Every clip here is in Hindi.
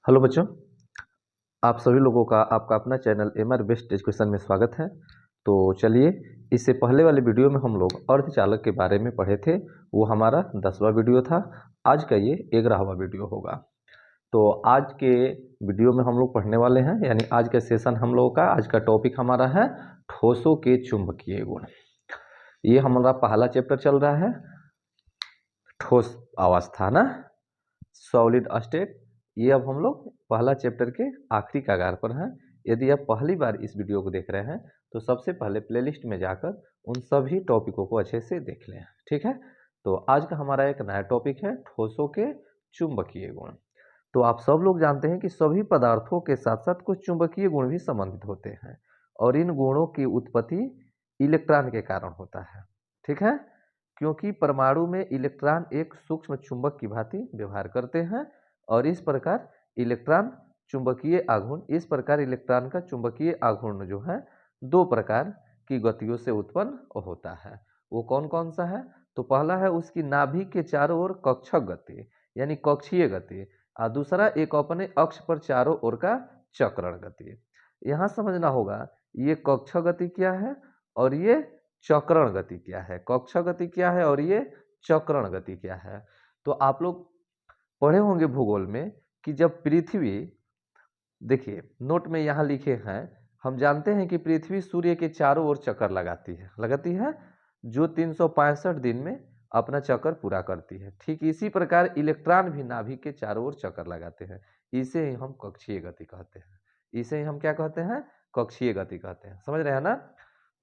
हेलो बच्चों, आप सभी लोगों का आपका अपना चैनल एमआर बेस्ट एजुकेशन में स्वागत है। तो चलिए, इससे पहले वाले वीडियो में हम लोग अर्धचालक के बारे में पढ़े थे। वो हमारा 10वां वीडियो था। आज का ये 11वां वीडियो होगा। तो आज के वीडियो में हम लोग पढ़ने वाले हैं, यानी आज का सेशन हम लोगों का आज का टॉपिक हमारा है ठोसों के चुंबकीय गुण। ये हमारा पहला चैप्टर चल रहा है, ठोस अवस्था ना, सॉलिड स्टेट। ये अब हम लोग पहला चैप्टर के आखिरी कगार पर हैं। यदि आप पहली बार इस वीडियो को देख रहे हैं तो सबसे पहले प्लेलिस्ट में जाकर उन सभी टॉपिकों को अच्छे से देख लें, ठीक है। तो आज का हमारा एक नया टॉपिक है ठोसों के चुंबकीय गुण। तो आप सब लोग जानते हैं कि सभी पदार्थों के साथ साथ कुछ चुंबकीय गुण भी संबंधित होते हैं और इन गुणों की उत्पत्ति इलेक्ट्रॉन के कारण होता है, ठीक है। क्योंकि परमाणु में इलेक्ट्रॉन एक सूक्ष्म चुंबक की भांति व्यवहार करते हैं और इस प्रकार इलेक्ट्रॉन इस प्रकार इलेक्ट्रॉन का चुंबकीय आघूर्ण जो है दो प्रकार की गतियों से उत्पन्न होता है। वो कौन कौन सा है? तो पहला है उसकी नाभि के चारों ओर कक्षक गति, यानी कक्षीय गति, और दूसरा एक अपने अक्ष पर चारों ओर का चक्रण गति। यहाँ समझना होगा ये कक्षक गति क्या है और ये चक्रण गति क्या है। कक्षक गति क्या है और ये चक्रण गति क्या है। तो आप लोग पढ़े होंगे भूगोल में कि जब पृथ्वी, देखिए नोट में यहाँ लिखे हैं, हम जानते हैं कि पृथ्वी सूर्य के चारों ओर चक्कर लगाती है जो 365 दिन में अपना चक्कर पूरा करती है। ठीक इसी प्रकार इलेक्ट्रॉन भी नाभिक के चारों ओर चक्कर लगाते हैं। इसे ही हम कक्षीय गति कहते हैं। इसे ही हम क्या कहते हैं? कक्षीय गति कहते हैं। समझ रहे हैं ना?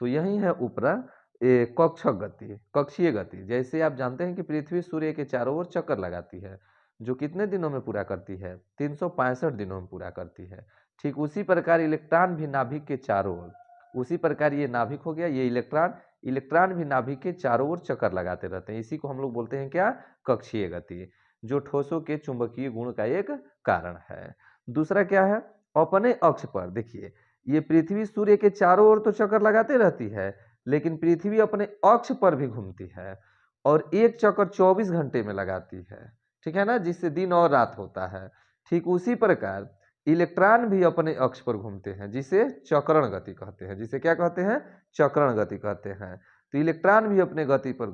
तो यही है ऊपरा कक्षक गति, कक्षीय गति। जैसे आप जानते हैं कि पृथ्वी सूर्य के चारों ओर चक्कर लगाती है जो कितने दिनों में पूरा करती है? 365 दिनों में पूरा करती है। ठीक उसी प्रकार इलेक्ट्रॉन भी नाभिक के चारों ओर, उसी प्रकार ये नाभिक हो गया, ये इलेक्ट्रॉन भी नाभिक के चारों ओर चक्कर लगाते रहते हैं। इसी को हम लोग बोलते हैं क्या? कक्षीय गति, जो ठोसों के चुंबकीय गुण का एक कारण है। दूसरा क्या है? अपने अक्ष पर। देखिए ये पृथ्वी सूर्य के चारों ओर तो चक्कर लगाते रहती है, लेकिन पृथ्वी अपने अक्ष पर भी घूमती है और एक चक्कर 24 घंटे में लगाती है, ठीक है ना, जिससे दिन और रात होता है। ठीक उसी प्रकार इलेक्ट्रॉन भी अपने अक्ष पर घूमते हैं, जिसे चक्रण गति कहते हैं। जिसे क्या कहते हैं? चक्रण गति कहते हैं। तो इलेक्ट्रॉन भी अपने गति पर,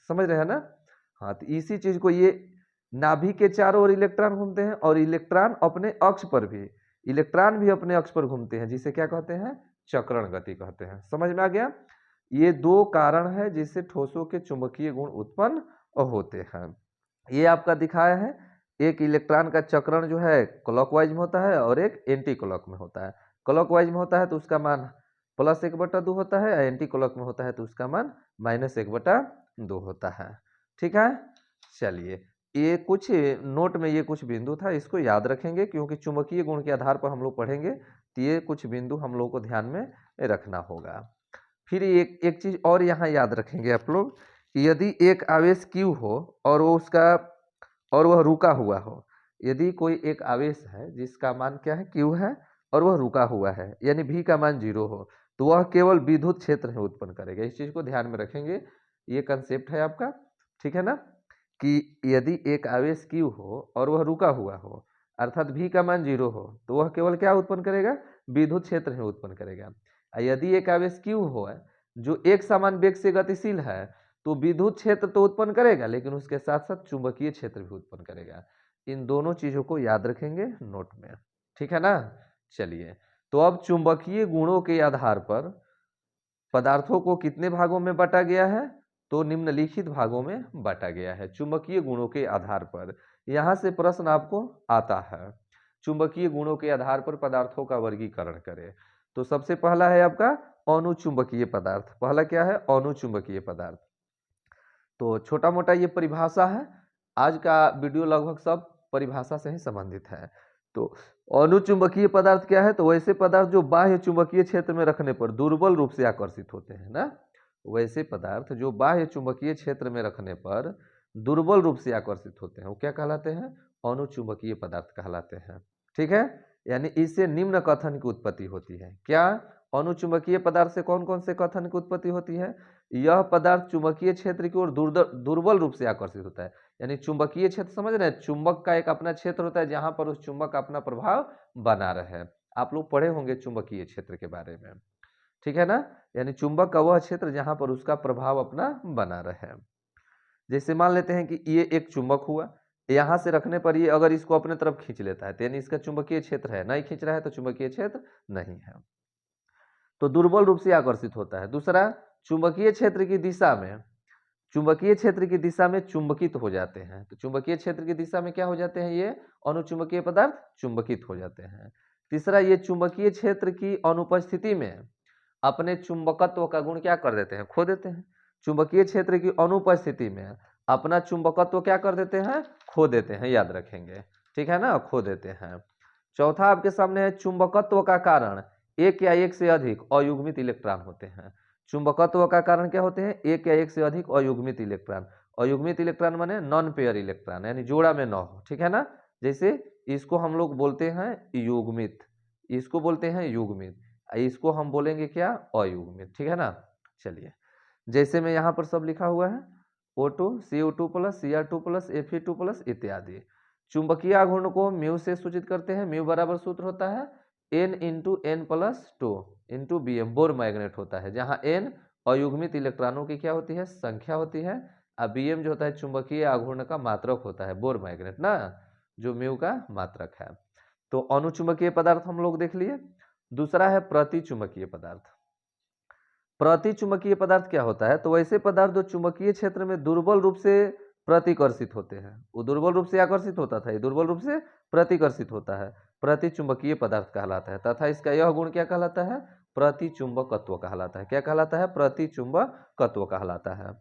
समझ रहे हैं ना? हाँ, तो इसी चीज को, ये नाभिक के चारों ओर इलेक्ट्रॉन घूमते हैं और इलेक्ट्रॉन भी अपने अक्ष पर घूमते हैं, जिसे क्या कहते हैं? चक्रण गति कहते हैं। समझ में आ गया? ये दो कारण है जिससे ठोसों के चुंबकीय गुण उत्पन्न होते हैं। ये आपका दिखाया है, एक इलेक्ट्रॉन का चक्रण जो है क्लॉकवाइज में होता है और एक एंटी क्लॉक में होता है। क्लॉकवाइज में होता है तो उसका मान +1/2 होता है, एंटी क्लॉक में होता है तो उसका मान -1/2 होता है, ठीक है। चलिए, ये कुछ नोट में ये कुछ बिंदु था, इसको याद रखेंगे क्योंकि चुंबकीय गुण के आधार पर हम लोग पढ़ेंगे, तो ये कुछ बिंदु हम लोग को ध्यान में रखना होगा। फिर एक चीज और यहाँ याद रखेंगे आप लोग कि यदि एक आवेश Q हो और वह रुका हुआ हो, यदि कोई एक आवेश है जिसका मान क्या है? Q है, और वह रुका हुआ है, यानी V का मान 0 हो, तो वह केवल विद्युत क्षेत्र ही उत्पन्न करेगा। इस चीज को ध्यान में रखेंगे, ये कंसेप्ट है आपका, ठीक है ना, कि यदि एक आवेश Q हो और वह रुका हुआ हो, अर्थात V का मान 0 हो, तो वह केवल क्या उत्पन्न करेगा? विद्युत क्षेत्र ही उत्पन्न करेगा। यदि एक आवेश Q हो जो एक समान वेग से गतिशील है, तो विद्युत क्षेत्र तो उत्पन्न करेगा, लेकिन उसके साथ साथ चुंबकीय क्षेत्र भी उत्पन्न करेगा। इन दोनों चीजों को याद रखेंगे नोट में, ठीक है ना। चलिए, तो अब चुंबकीय गुणों के आधार पर पदार्थों को कितने भागों में बांटा गया है? तो निम्नलिखित भागों में बांटा गया है चुंबकीय गुणों के आधार पर। यहां से प्रश्न आपको आता है, चुंबकीय गुणों के आधार पर पदार्थों का वर्गीकरण करें। तो सबसे पहला है आपका अणुचुंबकीय पदार्थ। पहला क्या है? अणुचुंबकीय पदार्थ। तो छोटा मोटा ये परिभाषा है, आज का वीडियो लगभग सब परिभाषा से ही संबंधित है। तो अणुचुंबकीय पदार्थ क्या है? तो वैसे पदार्थ जो बाह्य चुंबकीय क्षेत्र में रखने पर दुर्बल रूप से आकर्षित होते हैं ना, वैसे पदार्थ जो बाह्य चुंबकीय क्षेत्र में रखने पर दुर्बल रूप से आकर्षित होते हैं, वो क्या कहलाते हैं? अणुचुंबकीय पदार्थ कहलाते हैं, ठीक है। यानी इससे निम्न कथन की उत्पत्ति होती है। क्या? अणुचुंबकीय पदार्थ से कौन कौन से कथन की उत्पत्ति होती है? यह पदार्थ चुंबकीय क्षेत्र की ओर दुर्बल रूप से आकर्षित होता है, यानी चुंबकीय क्षेत्र समझ रहे हैं, चुंबक का एक अपना क्षेत्र होता है जहां पर उस चुंबक का अपना प्रभाव बना रहे। आप लोग पढ़े होंगे चुंबकीय क्षेत्र के बारे में, ठीक है ना। यानी चुंबक का वह क्षेत्र जहां पर उसका प्रभाव अपना बना रहे। जैसे मान लेते हैं कि ये एक चुंबक हुआ, यहां से रखने पर ये अगर इसको अपने तरफ खींच लेता है तो यानी इसका चुंबकीय क्षेत्र है, नहीं खींच रहा है तो चुंबकीय क्षेत्र नहीं है, तो दुर्बल रूप से आकर्षित होता है। दूसरा, चुंबकीय क्षेत्र की दिशा में, चुंबकीय क्षेत्र की दिशा में चुंबकित हो जाते हैं। तो चुंबकीय क्षेत्र की दिशा में क्या हो जाते हैं, ये अनुचुंबकीय पदार्थ चुंबकित हो जाते हैं। तीसरा, ये चुंबकीय क्षेत्र की अनुपस्थिति में अपने चुंबकत्व का गुण क्या कर देते हैं, खो देते हैं। चुंबकीय क्षेत्र की अनुपस्थिति में अपना चुंबकत्व क्या कर देते हैं, खो देते हैं, याद रखेंगे, ठीक है ना, खो देते हैं। चौथा आपके सामने है, चुंबकत्व का कारण एक या एक से अधिक अयुग्मित इलेक्ट्रॉन होते हैं। चुंबकत्व का कारण क्या होते हैं, एक या एक से अधिक अयुग्मित इलेक्ट्रॉन। अयुग्मित इलेक्ट्रॉन माने नॉन पेयर इलेक्ट्रॉन, यानी जोड़ा में न हो, ठीक है ना। जैसे इसको हम लोग बोलते हैं युग्मित, इसको बोलते हैं युग्मित, इसको हम बोलेंगे क्या, अयुग्मित, ठीक है ना। चलिए, जैसे में यहाँ पर सब लिखा हुआ है O2 CO2 plus Cr2 plus Fe2 plus इत्यादि। चुंबकीय आघूर्ण को म्यू से सूचित करते हैं। म्यू बराबर सूत्र होता है N into N plus two into B M, Bohr magnet होता है, जहाँ N अयुग्मित इलेक्ट्रॉनों की क्या होती है, संख्या होती है, और बी एम जो होता है चुंबकीय आघूर्ण का मात्रक होता है, बोर मैग्नेट ना, जो म्यू का मात्रक है। तो अनुचुंबकीय पदार्थ हम लोग देख लिए। दूसरा है प्रतिचुंबकीय पदार्थ। प्रतिचुंबकीय पदार्थ क्या होता है, तो वैसे पदार्थ जो चुंबकीय क्षेत्र में दुर्बल रूप से प्रतिकर्षित होते हैं। वो दुर्बल रूप से आकर्षित होता था, ये दुर्बल रूप से प्रतिकर्षित होता है, प्रतिचुंबकीय पदार्थ कहलाता है। तथा इसका यह गुण क्या कहलाता है, प्रतिचुंबकत्व कहलाता है। क्या कहलाता है, प्रतिचुंबकत्व कहलाता है।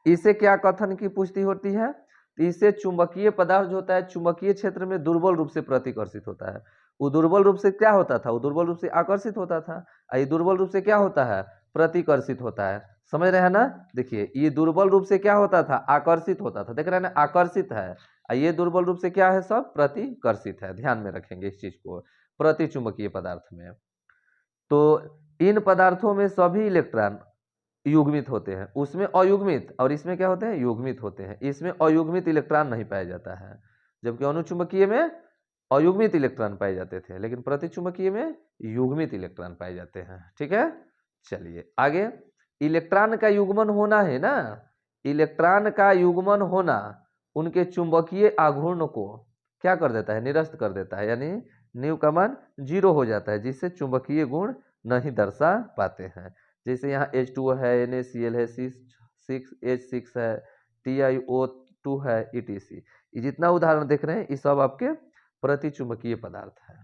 इसे क्या कथन की पुष्टि होती है, इससे चुंबकीय पदार्थ जो होता है चुंबकीय क्षेत्र में दुर्बल रूप से प्रतिकर्षित होता है। वो दुर्बल रूप से क्या होता था, वो दुर्बल रूप से आकर्षित होता था, ये दुर्बल रूप से क्या होता है, प्रतिकर्षित होता है। समझ रहे हैं ना। देखिए, ये दुर्बल रूप से क्या होता था, आकर्षित होता था, देख रहे हैं ना, आकर्षित है। ये दुर्बल रूप से क्या है, सब प्रतिकर्षित है। ध्यान में रखेंगे इस चीज को, प्रतिचुंबकीय पदार्थ में। तो इन पदार्थों में सभी इलेक्ट्रॉन युग्मित होते हैं, उसमें अयुग्मित, और इसमें क्या होते हैं, युग्मित होते हैं। इसमें अयुग्मित इलेक्ट्रॉन नहीं पाया जाता है, जबकि अनुचुंबकीय में अयुग्मित इलेक्ट्रॉन पाए जाते थे, लेकिन प्रतिचुंबकीय में युग्मित इलेक्ट्रॉन पाए जाते हैं, ठीक है। चलिए आगे, इलेक्ट्रॉन का युग्मन होना है ना, इलेक्ट्रॉन का युग्मन होना उनके चुंबकीय आघूर्ण को क्या कर देता है, निरस्त कर देता है, यानी न्यू का मान 0 हो जाता है, जिससे चुंबकीय गुण नहीं दर्शा पाते हैं। जैसे यहाँ H2 है, NaCl है, C6H6 है, TiO2 है, etc। ये जितना उदाहरण देख रहे हैं ये सब आपके प्रतिचुंबकीय पदार्थ है।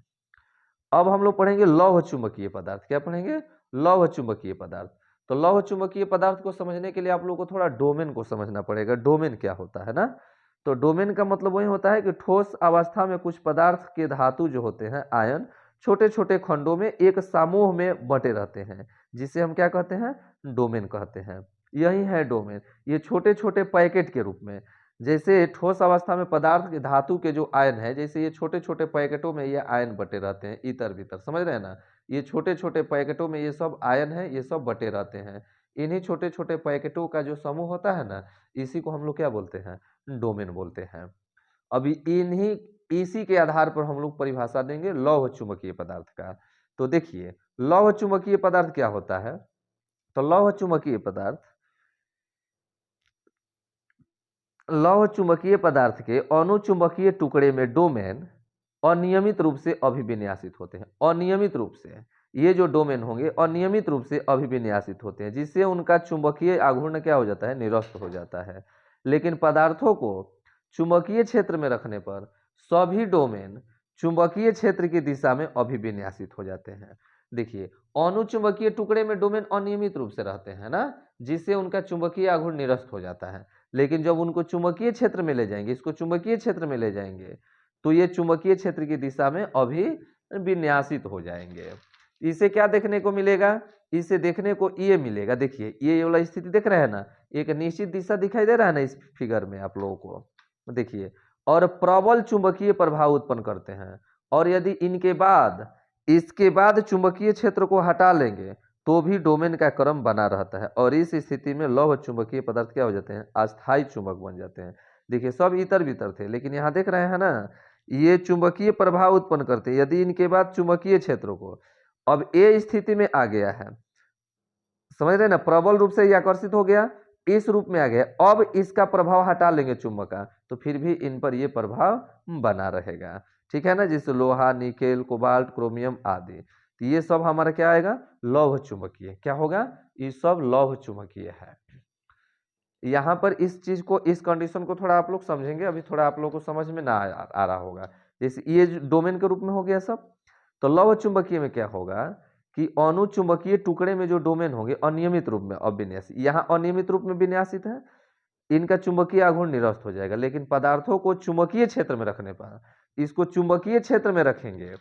अब हम लोग पढ़ेंगे लौह चुंबकीय पदार्थ। क्या पढ़ेंगे, लौह चुंबकीय पदार्थ। तो लौह चुंबकीय पदार्थ को समझने के लिए आप लोगों को थोड़ा डोमेन को समझना पड़ेगा। डोमेन क्या होता है ना, तो डोमेन का मतलब वही होता है कि ठोस अवस्था में कुछ पदार्थ के धातु जो होते हैं आयन छोटे छोटे खंडों में एक समूह में बटे रहते हैं, जिसे हम क्या कहते हैं, डोमेन कहते हैं। यही है डोमेन, ये छोटे छोटे पैकेट के रूप में, जैसे ठोस अवस्था में पदार्थ के धातु के जो आयन है, जैसे ये छोटे छोटे पैकेटों में ये आयन बटे रहते हैं, इतर भीतर, समझ रहे हैं ना। ये छोटे छोटे पैकेटों में ये सब आयन है, ये सब बटे रहते हैं। इन्हीं छोटे छोटे पैकेटों का जो समूह होता है ना, इसी को हम लोग क्या बोलते हैं, डोमेन बोलते हैं। अभी इसी के आधार पर हम लोग परिभाषा देंगे लौह चुंबकीय पदार्थ का। तो देखिए, लौह चुंबकीय पदार्थ क्या होता है, तो लौह चुंबकीय पदार्थ के अनुचुंबकीय टुकड़े में डोमेन अनियमित रूप से अभिविन्यासित होते हैं। अनियमित रूप से ये जो डोमेन होंगे अनियमित रूप से अभिविन्यासित होते हैं, जिससे उनका चुंबकीय आघूर्ण क्या हो जाता है, निरस्त हो जाता है। लेकिन पदार्थों को चुंबकीय क्षेत्र में रखने पर सभी डोमेन चुंबकीय क्षेत्र की दिशा में अभिविन्यासित हो जाते हैं। देखिए, अनुचुंबकीय टुकड़े में डोमेन अनियमित रूप से रहते हैं ना, जिससे उनका चुंबकीय आघूर्ण निरस्त हो जाता है। लेकिन जब उनको चुंबकीय क्षेत्र में ले जाएंगे, इसको चुंबकीय क्षेत्र में ले जाएंगे, तो ये चुंबकीय क्षेत्र की दिशा में अभिविन्यासित हो जाएंगे। इसे क्या देखने को मिलेगा, इसे देखने को ये मिलेगा, देखिए ये वाला स्थिति देख रहे हैं ना, एक निश्चित दिशा दिखाई दे रहा है ना इस फिगर में आप लोगों को, देखिए, और प्रबल चुंबकीय प्रभाव उत्पन्न करते हैं। और यदि इसके बाद चुंबकीय क्षेत्र को हटा लेंगे तो भी डोमेन का क्रम बना रहता है, और इस स्थिति में लौह चुंबकीय पदार्थ क्या हो जाते हैं, अस्थायी चुंबक बन जाते हैं। देखिए सब इतर बितर थे, लेकिन यहाँ देख रहे हैं ना, ये चुंबकीय प्रभाव उत्पन्न करते हैं यदि इनके बाद चुंबकीय क्षेत्रों को, अब ये स्थिति में आ गया है, समझ रहे ना, प्रबल रूप से ये आकर्षित हो गया, इस रूप में आ गया, अब इसका प्रभाव हटा लेंगे चुंबक का, तो फिर भी इन पर ये प्रभाव बना रहेगा, ठीक है ना, जैसे लोहा, निकेल, कोबाल्ट, क्रोमियम आदि, तो ये सब हमारा क्या आएगा, लौह चुंबकीय, क्या होगा, ये सब लौह चुंबकीय है। यहाँ पर इस चीज को, इस कंडीशन को थोड़ा आप लोग समझेंगे, अभी थोड़ा आप लोगों को समझ में ना आ रहा होगा, जैसे ये डोमेन के रूप में हो गया सब, तो लौह चुंबकीय में क्या होगा कि अनुचुंबकीय टुकड़े में जो डोमेन होंगे अनियमित रूप में अविन्यासित, यहाँ अनियमित रूप में विन्यासित है, इनका चुंबकीय आघूर्ण निरस्त हो जाएगा, लेकिन पदार्थों को चुंबकीय क्षेत्र में रखने पर, इसको चुंबकीय क्षेत्र में रखेंगे,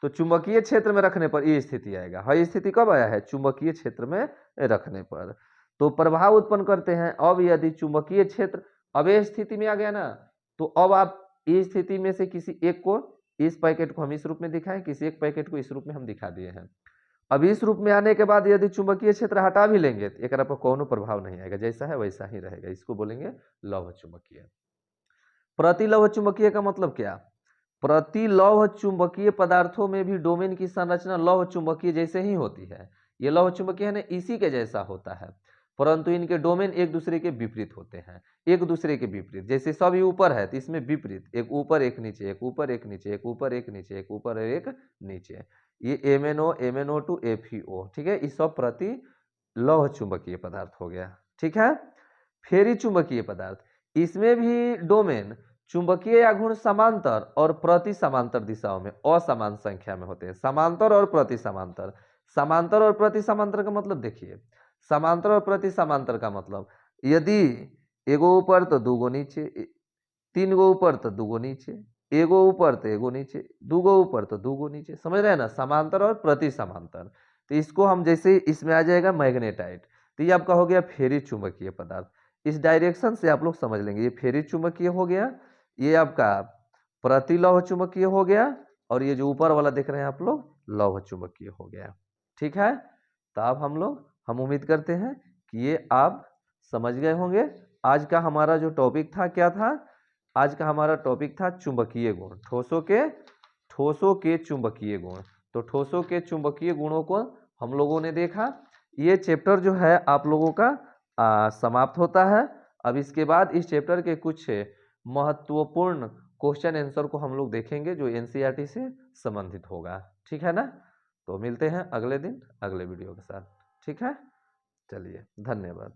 तो चुंबकीय क्षेत्र में रखने पर ये स्थिति आएगा, है स्थिति कब आया है, चुंबकीय क्षेत्र में रखने पर, तो प्रभाव उत्पन्न करते हैं। अब यदि चुंबकीय क्षेत्र, अब ये स्थिति में आ गया ना, तो अब आप इस स्थिति में से किसी एक को, इस पैकेट को हम इस रूप में दिखाएं, किसी एक पैकेट को इस रूप में हम दिखा दिए हैं, अब इस रूप में आने के बाद यदि चुंबकीय क्षेत्र हटा भी लेंगे तो एक पर कोनो प्रभाव नहीं आएगा, जैसा है वैसा ही रहेगा, इसको बोलेंगे लौह चुंबकीय। प्रतिलौह चुंबकीय का मतलब क्या, प्रतिलौह चुंबकीय पदार्थों में भी डोमेन की संरचना लौह चुंबकीय जैसे ही होती है, ये लौह चुंबकीय है ना, इसी के जैसा होता है, परंतु इनके डोमेन एक दूसरे के विपरीत होते हैं, एक दूसरे के विपरीत, जैसे सब ये ऊपर है तो इसमें विपरीत, एक ऊपर एक नीचे, एक ऊपर एक नीचे, एक ऊपर एक नीचे, एक ऊपर एक नीचे, ये MnO MnO2 FeO, ठीक है, इस सब प्रति लौह चुंबकीय पदार्थ हो गया, ठीक है। फेरी चुंबकीय पदार्थ, इसमें भी डोमेन चुंबकीय आघूर्ण समांतर और प्रति समांतर दिशाओं में असमान संख्या में होते हैं, समांतर और प्रति समांतर, समांतर और प्रति समांतर का मतलब देखिए, समांतर और प्रति समांतर का मतलब, यदि एगो ऊपर तो दूगो नीचे, तीन गो ऊपर तो दूगो नीचे, एगो ऊपर तो एगो नीचे, दूगो ऊपर तो दूगो नीचे, समझ रहे हैं ना, समांतर और प्रति समांतर, तो इसको हम जैसे इसमें आ जाएगा मैग्नेटाइट, तो ये आपका हो गया फेरी चुंबकीय पदार्थ, इस डायरेक्शन से आप लोग समझ लेंगे, ये फेरी चुंबकीय हो गया, ये आपका प्रतिलौह चुंबकीय हो गया, और ये जो ऊपर वाला देख रहे हैं आप लोग लौह चुंबकीय हो गया, ठीक है। तो अब हम उम्मीद करते हैं कि ये आप समझ गए होंगे। आज का हमारा जो टॉपिक था क्या था, आज का हमारा टॉपिक था चुंबकीय गुण, ठोसों के चुंबकीय गुण, तो ठोसों के चुंबकीय गुणों को हम लोगों ने देखा, ये चैप्टर जो है आप लोगों का समाप्त होता है। अब इसके बाद इस चैप्टर के कुछ महत्वपूर्ण क्वेश्चन आंसर को हम लोग देखेंगे जो NCERT से संबंधित होगा, ठीक है ना। तो मिलते हैं अगले दिन अगले वीडियो के साथ, ठीक है, चलिए धन्यवाद।